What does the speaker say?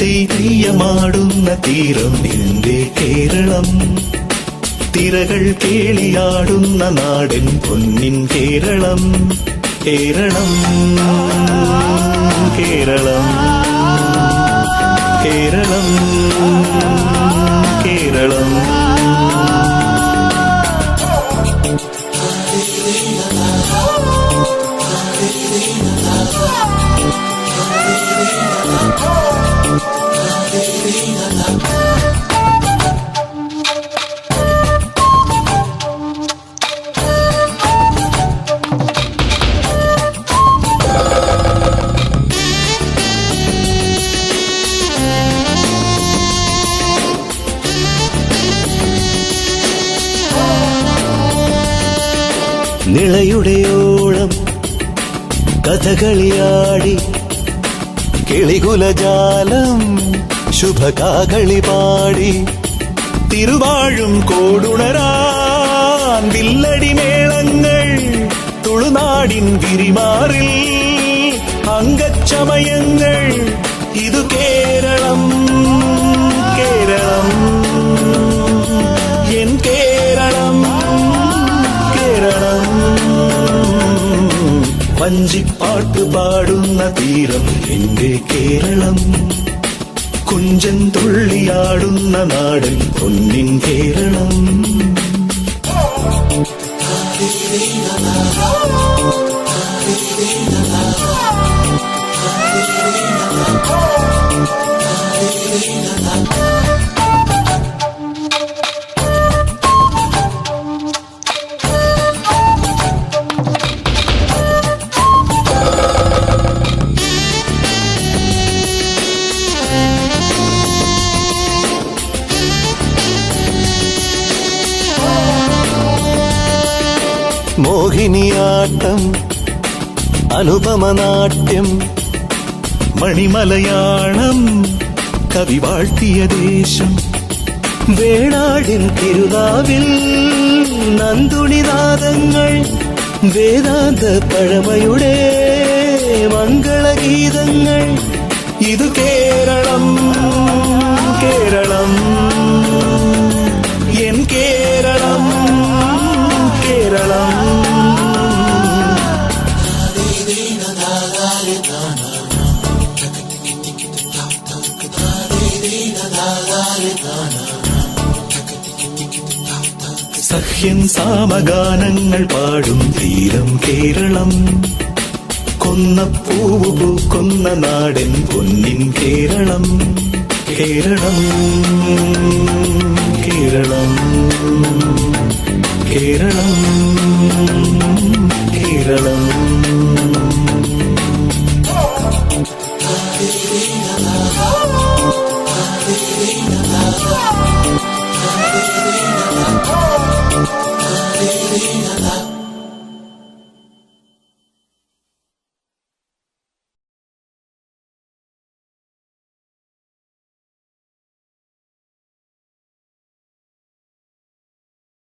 തെയ്യമാടുന്ന തീരം നിന്റെ കേരളം, തിരകൾ കേളിയാടുന്ന നാടൻ പൊന്നിൻ കേരളം. കേരളം കേരളം കേരളം കേരളം. നിളയുടെയോളം കഥകളിയാടി കിളികുലജാലം ശുഭകാകളി പാടി തിരുവാഴും കോടുണരാൻ വില്ലടി മേളങ്ങൾ തുളുനാടിൻ വിരിമാറിൽ അംഗച്ചമയങ്ങൾ. ഇതു കേരളം കേരളം എൻ കേരളം കേരളം. വഞ്ചിപ്പാട്ട് പാടുന്ന തീരം എന്റെ കേരളം, കുഞ്ചൻ തുള്ളിയാടുന്ന നാടൻ പൊന്നിൻ കേരളം. മോഹിനിയാട്ടം അനുപമനാട്യം മണിമലയാളം കവി വാഴ്ത്തിയ ദേശം. വേണാടിൻ തിരുനാവിൽ നന്ദുണിനാദങ്ങൾ വേദാന്ത പഴമയുടെ മംഗളഗീതങ്ങൾ. ഇതു കേരളം കേരളം എൻ കേരളം കേരളം. സഹ്യൻ സാമഗാനങ്ങൾ പാടും തീരം കേരളം, കൊന്നപ്പൂവ് പൂക്കുന്ന നാടൻ പൊന്നിൻ കേരളം. കേരളം കേരളം കേരളം കേരളം. La